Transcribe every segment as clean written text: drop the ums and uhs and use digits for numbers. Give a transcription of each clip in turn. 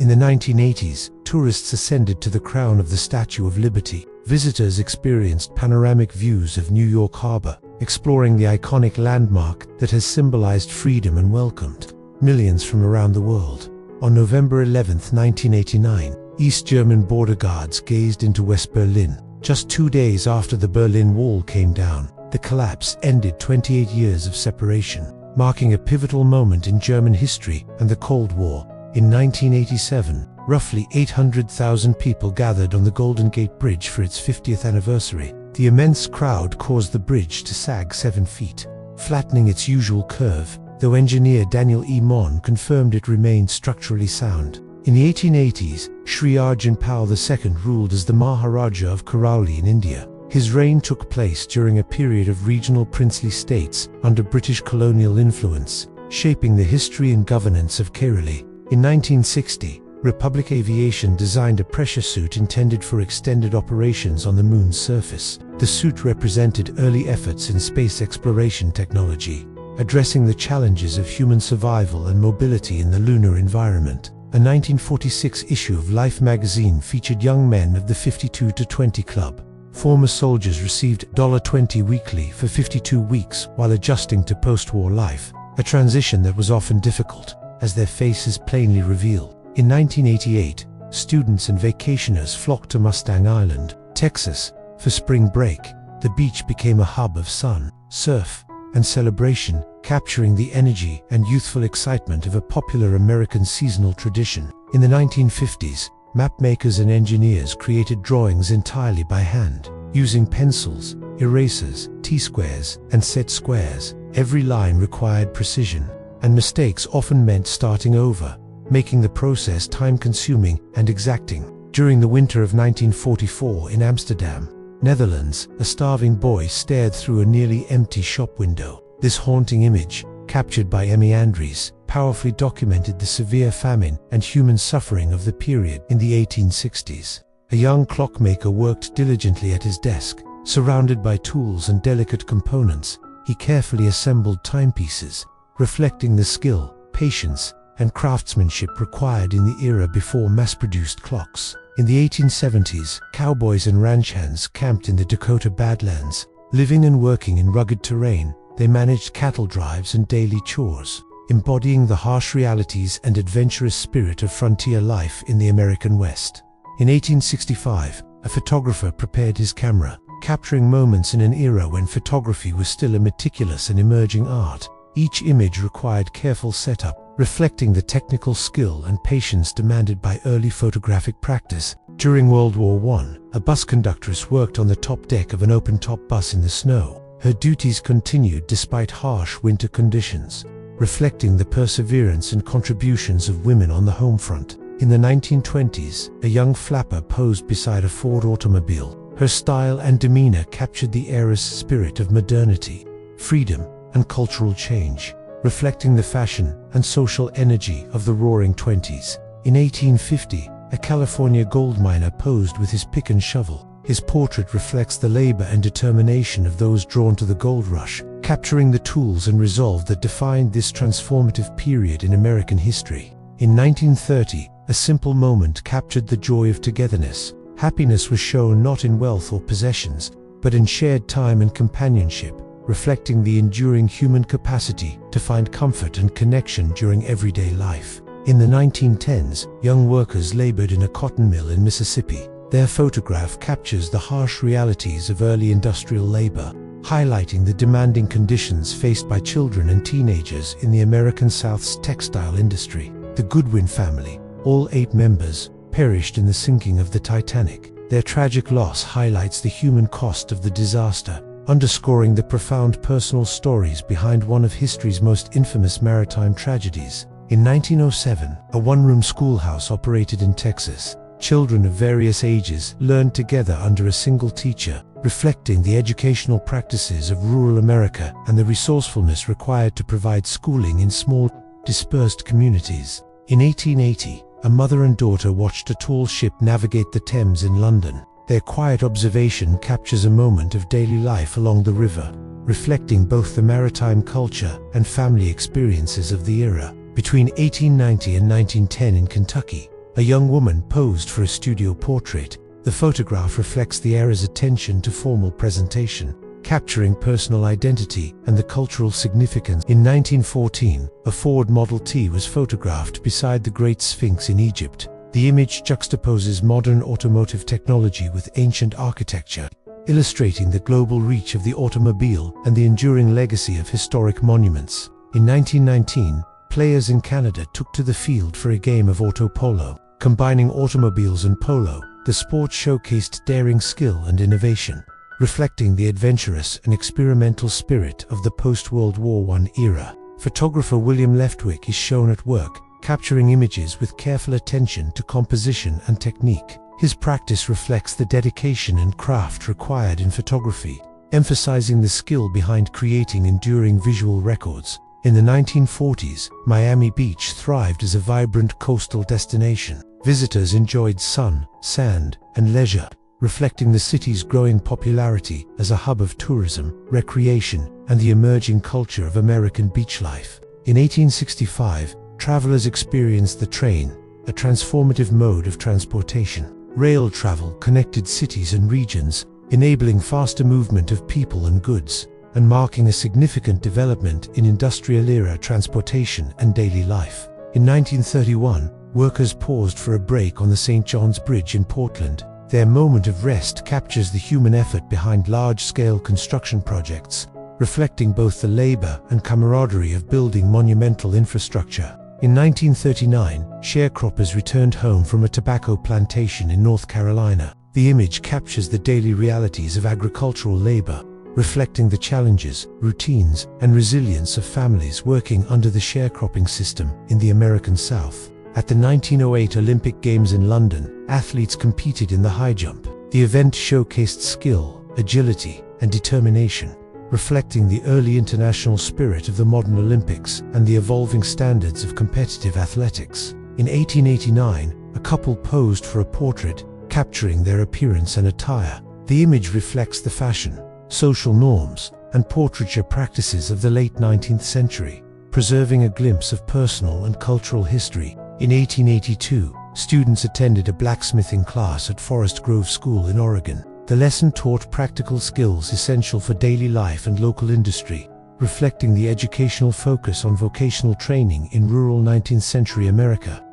In the 1980s, tourists ascended to the crown of the Statue of Liberty. Visitors experienced panoramic views of New York Harbor, exploring the iconic landmark that has symbolized freedom and welcomed millions from around the world. On November 11, 1989, East German border guards gazed into West Berlin. Just 2 days after the Berlin Wall came down, the collapse ended 28 years of separation, marking a pivotal moment in German history and the Cold War. In 1987, roughly 800,000 people gathered on the Golden Gate Bridge for its 50th anniversary. The immense crowd caused the bridge to sag 7 feet, flattening its usual curve, though engineer Daniel E. Mon confirmed it remained structurally sound. In the 1880s, Sri Arjan Pal II ruled as the Maharaja of Karauli in India. His reign took place during a period of regional princely states under British colonial influence, shaping the history and governance of Kerala. In 1960, Republic Aviation designed a pressure suit intended for extended operations on the Moon's surface. The suit represented early efforts in space exploration technology, addressing the challenges of human survival and mobility in the lunar environment. A 1946 issue of Life magazine featured young men of the 52 to 20 club. Former soldiers received $20 weekly for 52 weeks while adjusting to post-war life, a transition that was often difficult, as their faces plainly revealed. In 1988, students and vacationers flocked to Mustang Island, Texas, for spring break. The beach became a hub of sun, surf, and celebration, capturing the energy and youthful excitement of a popular American seasonal tradition. In the 1950s, mapmakers and engineers created drawings entirely by hand, using pencils, erasers, T-squares, and set squares. Every line required precision, and mistakes often meant starting over, making the process time-consuming and exacting. During the winter of 1944 in Amsterdam, Netherlands, a starving boy stared through a nearly empty shop window. This haunting image, captured by Emmy Andries, powerfully documented the severe famine and human suffering of the period. In the 1860s, a young clockmaker worked diligently at his desk. Surrounded by tools and delicate components, he carefully assembled timepieces, reflecting the skill, patience, and craftsmanship required in the era before mass-produced clocks. In the 1870s, cowboys and ranch hands camped in the Dakota Badlands. Living and working in rugged terrain, they managed cattle drives and daily chores, embodying the harsh realities and adventurous spirit of frontier life in the American West. In 1865, a photographer prepared his camera, capturing moments in an era when photography was still a meticulous and emerging art. Each image required careful setup, reflecting the technical skill and patience demanded by early photographic practice. During World War I, a bus conductress worked on the top deck of an open-top bus in the snow. Her duties continued despite harsh winter conditions, reflecting the perseverance and contributions of women on the home front. In the 1920s, a young flapper posed beside a Ford automobile. Her style and demeanor captured the era's spirit of modernity, freedom, and cultural change, reflecting the fashion and social energy of the Roaring Twenties. In 1850, a California gold miner posed with his pick and shovel. His portrait reflects the labor and determination of those drawn to the gold rush, capturing the tools and resolve that defined this transformative period in American history. In 1930, a simple moment captured the joy of togetherness. Happiness was shown not in wealth or possessions, but in shared time and companionship, reflecting the enduring human capacity to find comfort and connection during everyday life. In the 1910s, young workers labored in a cotton mill in Mississippi. Their photograph captures the harsh realities of early industrial labor, highlighting the demanding conditions faced by children and teenagers in the American South's textile industry. The Goodwin family, all 8 members, perished in the sinking of the Titanic. Their tragic loss highlights the human cost of the disaster, underscoring the profound personal stories behind one of history's most infamous maritime tragedies. In 1907, a one-room schoolhouse operated in Texas. Children of various ages learned together under a single teacher, reflecting the educational practices of rural America and the resourcefulness required to provide schooling in small, dispersed communities. In 1880, a mother and daughter watched a tall ship navigate the Thames in London. Their quiet observation captures a moment of daily life along the river, reflecting both the maritime culture and family experiences of the era. Between 1890 and 1910 in Kentucky, A young woman posed for a studio portrait. The photograph reflects the era's attention to formal presentation, capturing personal identity and the cultural significance. In 1914, a Ford Model T was photographed beside the Great Sphinx in Egypt. The image juxtaposes modern automotive technology with ancient architecture, illustrating the global reach of the automobile and the enduring legacy of historic monuments. In 1919, players in Canada took to the field for a game of auto polo. Combining automobiles and polo, the sport showcased daring skill and innovation, reflecting the adventurous and experimental spirit of the post-World War I era. Photographer William Leftwich is shown at work, capturing images with careful attention to composition and technique. His practice reflects the dedication and craft required in photography, emphasizing the skill behind creating enduring visual records. In the 1940s, Miami Beach thrived as a vibrant coastal destination. Visitors enjoyed sun, sand, and leisure, reflecting the city's growing popularity as a hub of tourism, recreation, and the emerging culture of American beach life. In 1865, travelers experienced the train, a transformative mode of transportation. Rail travel connected cities and regions, enabling faster movement of people and goods, and marking a significant development in industrial-era transportation and daily life. In 1931, workers paused for a break on the St. John's Bridge in Portland. Their moment of rest captures the human effort behind large-scale construction projects, reflecting both the labor and camaraderie of building monumental infrastructure. In 1939, sharecroppers returned home from a tobacco plantation in North Carolina. The image captures the daily realities of agricultural labor, reflecting the challenges, routines, and resilience of families working under the sharecropping system in the American South. At the 1908 Olympic Games in London, athletes competed in the high jump. The event showcased skill, agility, and determination, reflecting the early international spirit of the modern Olympics and the evolving standards of competitive athletics. In 1889, a couple posed for a portrait, capturing their appearance and attire. The image reflects the fashion, social norms, and portraiture practices of the late 19th century, preserving a glimpse of personal and cultural history. In 1882, students attended a blacksmithing class at Forest Grove School in Oregon. The lesson taught practical skills essential for daily life and local industry, reflecting the educational focus on vocational training in rural 19th century America.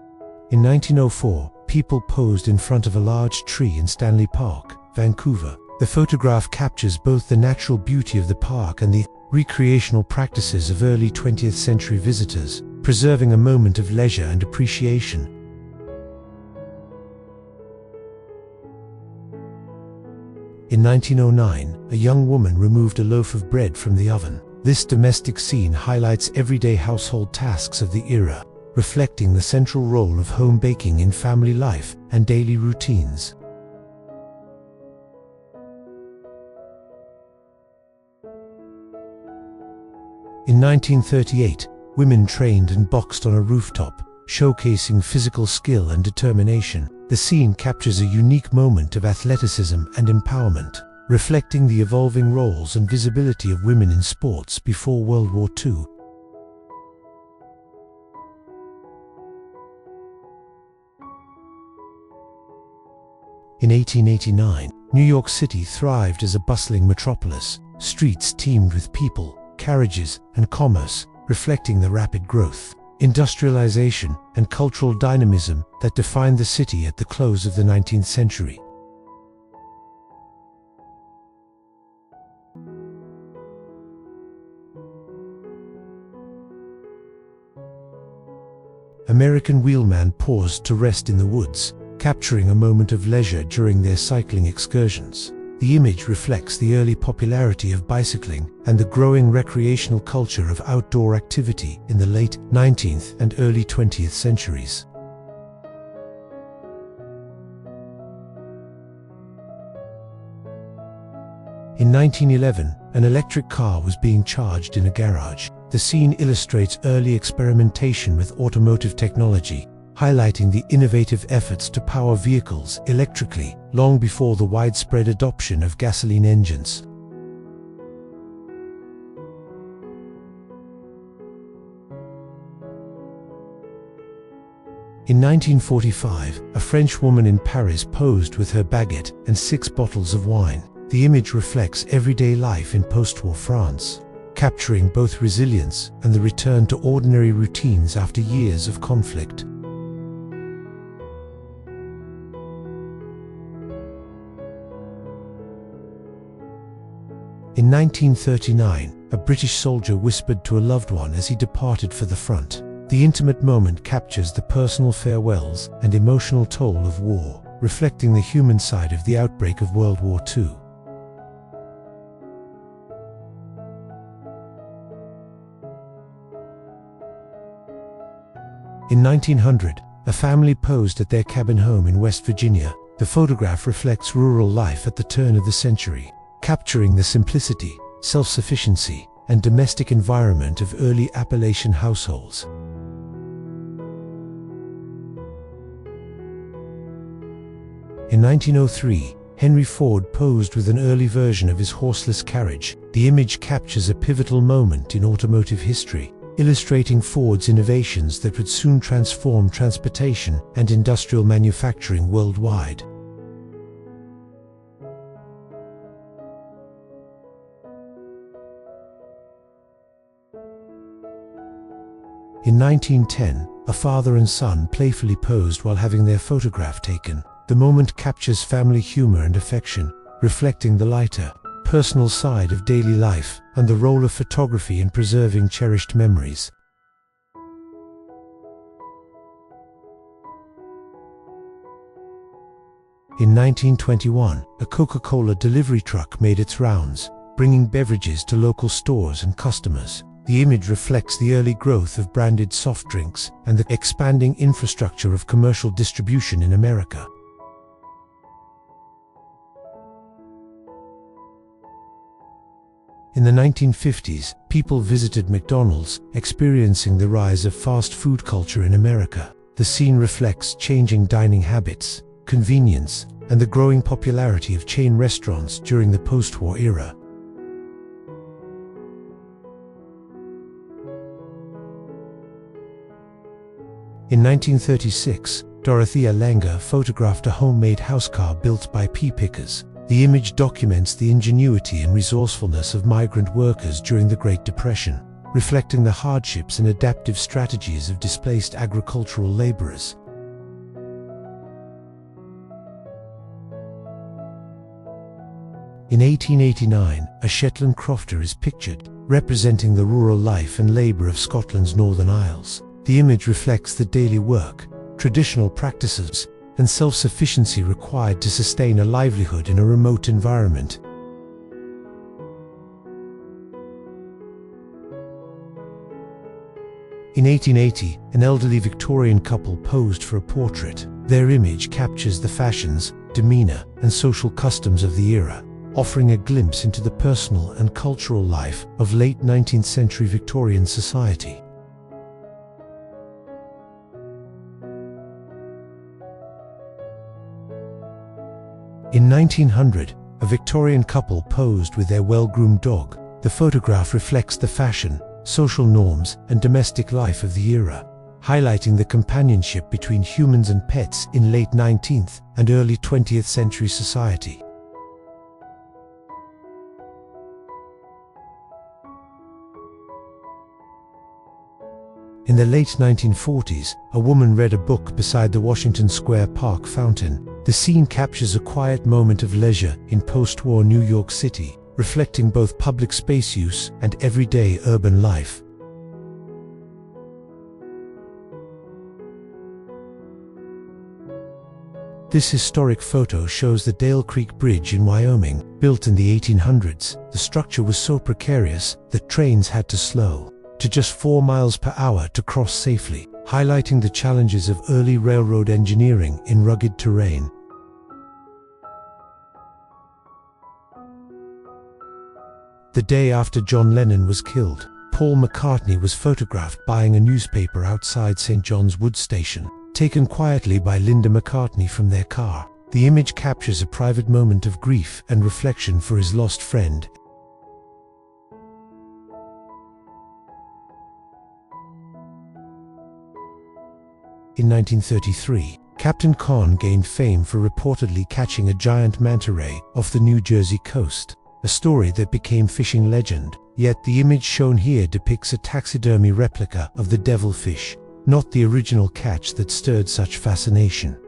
In 1904, people posed in front of a large tree in Stanley Park, Vancouver. The photograph captures both the natural beauty of the park and the recreational practices of early 20th century visitors, preserving a moment of leisure and appreciation. In 1909, a young woman removed a loaf of bread from the oven. This domestic scene highlights everyday household tasks of the era, reflecting the central role of home baking in family life and daily routines. In 1938, women trained and boxed on a rooftop, showcasing physical skill and determination. The scene captures a unique moment of athleticism and empowerment, reflecting the evolving roles and visibility of women in sports before World War II. In 1889, New York City thrived as a bustling metropolis. Streets teemed with people, carriages, and commerce, reflecting the rapid growth, industrialization, and cultural dynamism that defined the city at the close of the 19th century. American wheelman paused to rest in the woods, capturing a moment of leisure during their cycling excursions. The image reflects the early popularity of bicycling and the growing recreational culture of outdoor activity in the late 19th and early 20th centuries. In 1911, an electric car was being charged in a garage. The scene illustrates early experimentation with automotive technology, highlighting the innovative efforts to power vehicles electrically long before the widespread adoption of gasoline engines. In 1945, a French woman in Paris posed with her baguette and 6 bottles of wine. The image reflects everyday life in post-war France, capturing both resilience and the return to ordinary routines after years of conflict. In 1939, a British soldier whispered to a loved one as he departed for the front. The intimate moment captures the personal farewells and emotional toll of war, reflecting the human side of the outbreak of World War II. In 1900, a family posed at their cabin home in West Virginia. The photograph reflects rural life at the turn of the century, capturing the simplicity, self-sufficiency, and domestic environment of early Appalachian households. In 1903, Henry Ford posed with an early version of his horseless carriage. The image captures a pivotal moment in automotive history, illustrating Ford's innovations that would soon transform transportation and industrial manufacturing worldwide. In 1910, a father and son playfully posed while having their photograph taken. The moment captures family humor and affection, reflecting the lighter, personal side of daily life and the role of photography in preserving cherished memories. In 1921, a Coca-Cola delivery truck made its rounds, bringing beverages to local stores and customers. The image reflects the early growth of branded soft drinks and the expanding infrastructure of commercial distribution in America. In the 1950s, people visited McDonald's, experiencing the rise of fast food culture in America. The scene reflects changing dining habits, convenience, and the growing popularity of chain restaurants during the post-war era. In 1936, Dorothea Lange photographed a homemade housecar built by pea pickers. The image documents the ingenuity and resourcefulness of migrant workers during the Great Depression, reflecting the hardships and adaptive strategies of displaced agricultural laborers. In 1889, a Shetland crofter is pictured, representing the rural life and labor of Scotland's Northern Isles. The image reflects the daily work, traditional practices, and self-sufficiency required to sustain a livelihood in a remote environment. In 1880, an elderly Victorian couple posed for a portrait. Their image captures the fashions, demeanor, and social customs of the era, offering a glimpse into the personal and cultural life of late 19th century Victorian society. In 1900, a Victorian couple posed with their well-groomed dog. The photograph reflects the fashion, social norms, and domestic life of the era, highlighting the companionship between humans and pets in late 19th and early 20th century society. In the late 1940s, a woman read a book beside the Washington Square Park fountain. The scene captures a quiet moment of leisure in post-war New York City, reflecting both public space use and everyday urban life. This historic photo shows the Dale Creek Bridge in Wyoming, built in the 1800s. The structure was so precarious that trains had to slow to just 4 miles per hour to cross safely, highlighting the challenges of early railroad engineering in rugged terrain. The day after John Lennon was killed, Paul McCartney was photographed buying a newspaper outside St. John's Wood Station, taken quietly by Linda McCartney from their car. The image captures a private moment of grief and reflection for his lost friend. In 1933, Captain Khan gained fame for reportedly catching a giant manta ray off the New Jersey coast, a story that became fishing legend. Yet the image shown here depicts a taxidermy replica of the devilfish, not the original catch that stirred such fascination.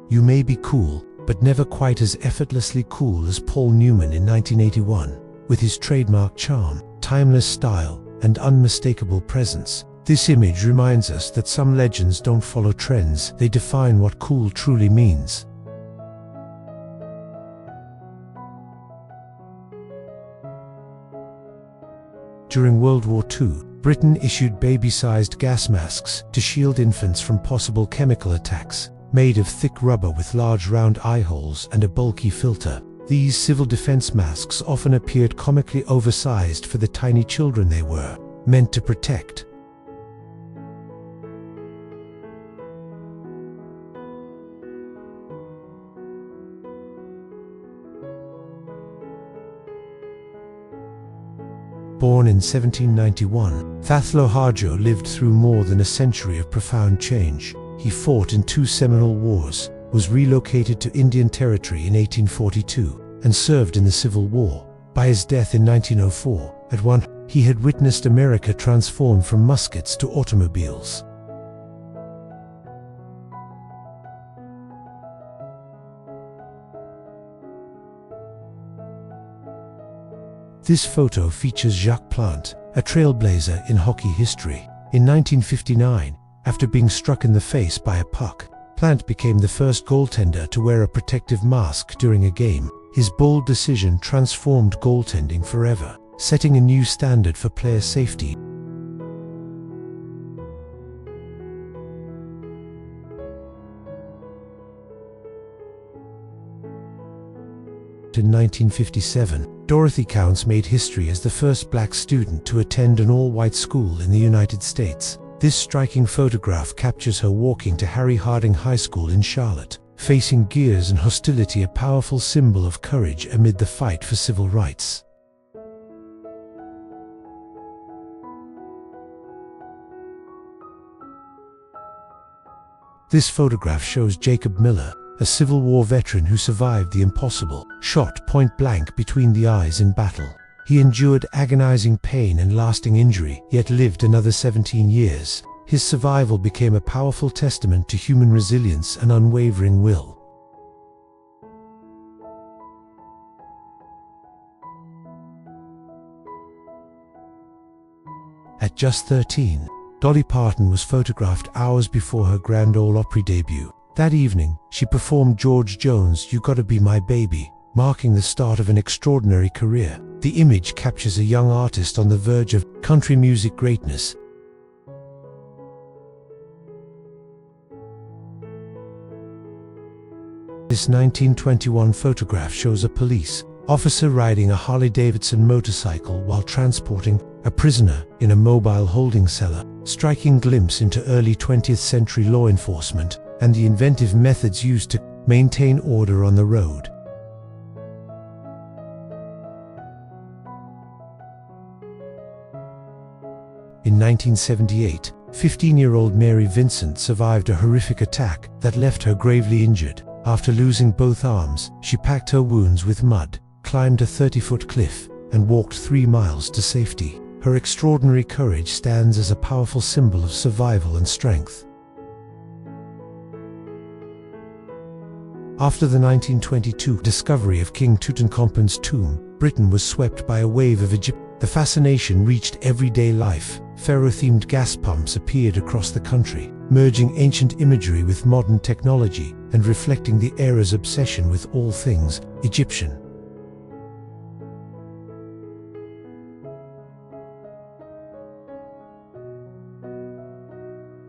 You may be cool, but never quite as effortlessly cool as Paul Newman in 1981. With his trademark charm, timeless style, and unmistakable presence, this image reminds us that some legends don't follow trends, they define what cool truly means. During World War II, Britain issued baby-sized gas masks to shield infants from possible chemical attacks, made of thick rubber with large round eye holes and a bulky filter. These civil defense masks often appeared comically oversized for the tiny children they were meant to protect. Born in 1791, Thathlo Harjo lived through more than a century of profound change. He fought in two seminal wars, was relocated to Indian Territory in 1842, and served in the Civil War. By his death in 1904, at one, he had witnessed America transform from muskets to automobiles. This photo features Jacques Plante, a trailblazer in hockey history. In 1959, after being struck in the face by a puck, Plante became the first goaltender to wear a protective mask during a game. His bold decision transformed goaltending forever, setting a new standard for player safety. In 1957, Dorothy Counts made history as the first black student to attend an all-white school in the United States. This striking photograph captures her walking to Harry Harding High School in Charlotte, facing gears and hostility, a powerful symbol of courage amid the fight for civil rights. This photograph shows Jacob Miller, a Civil War veteran who survived the impossible, shot point blank between the eyes in battle. He endured agonizing pain and lasting injury, yet lived another 17 years. His survival became a powerful testament to human resilience and unwavering will. At just 13, Dolly Parton was photographed hours before her Grand Ole Opry debut. That evening, she performed George Jones' "You Gotta Be My Baby," marking the start of an extraordinary career. The image captures a young artist on the verge of country music greatness. This 1921 photograph shows a police officer riding a Harley-Davidson motorcycle while transporting a prisoner in a mobile holding cellar, striking glimpse into early 20th century law enforcement and the inventive methods used to maintain order on the road. In 1978, 15-year-old Mary Vincent survived a horrific attack that left her gravely injured. After losing both arms, she packed her wounds with mud, climbed a 30-foot cliff, and walked 3 miles to safety. Her extraordinary courage stands as a powerful symbol of survival and strength. After the 1922 discovery of King Tutankhamun's tomb, Britain was swept by a wave of Egypt. The fascination reached everyday life. Pharaoh-themed gas pumps appeared across the country, merging ancient imagery with modern technology and reflecting the era's obsession with all things Egyptian.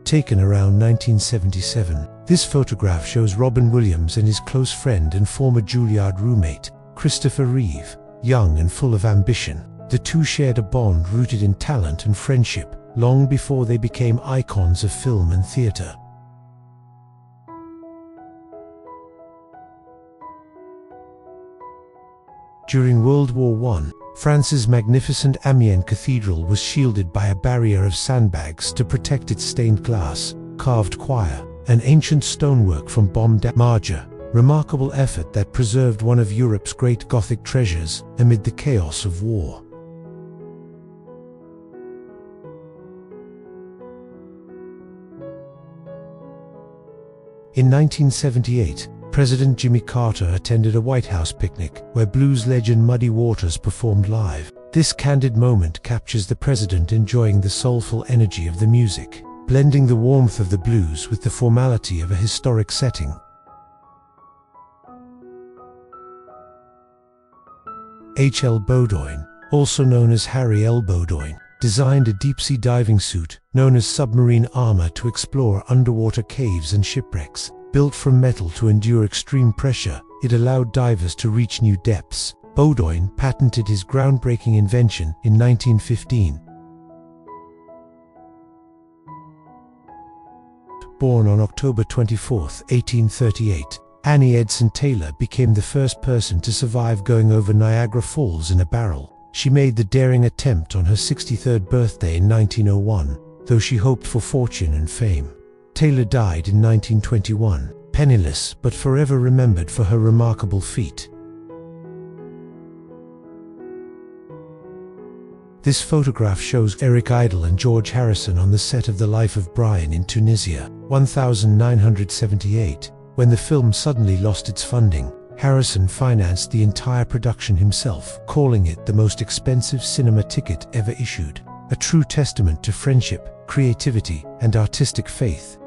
Taken around 1977, this photograph shows Robin Williams and his close friend and former Juilliard roommate, Christopher Reeve, young and full of ambition. The two shared a bond rooted in talent and friendship, long before they became icons of film and theater. During World War I, France's magnificent Amiens Cathedral was shielded by a barrier of sandbags to protect its stained glass, carved choir, and ancient stonework from Baume de Marge, remarkable effort that preserved one of Europe's great Gothic treasures amid the chaos of war. In 1978, President Jimmy Carter attended a White House picnic where blues legend Muddy Waters performed live. This candid moment captures the president enjoying the soulful energy of the music, blending the warmth of the blues with the formality of a historic setting. H. L. Bowdoin, also known as Harry L. Bowdoin, designed a deep-sea diving suit known as submarine armor to explore underwater caves and shipwrecks. Built from metal to endure extreme pressure, it allowed divers to reach new depths. Bowdoin patented his groundbreaking invention in 1915. Born on October 24, 1838, Annie Edson Taylor became the first person to survive going over Niagara Falls in a barrel. She made the daring attempt on her 63rd birthday in 1901, though she hoped for fortune and fame. Taylor died in 1921, penniless but forever remembered for her remarkable feat. This photograph shows Eric Idle and George Harrison on the set of The Life of Brian in Tunisia, 1978. When the film suddenly lost its funding, Harrison financed the entire production himself, calling it the most expensive cinema ticket ever issued. A true testament to friendship, creativity, and artistic faith.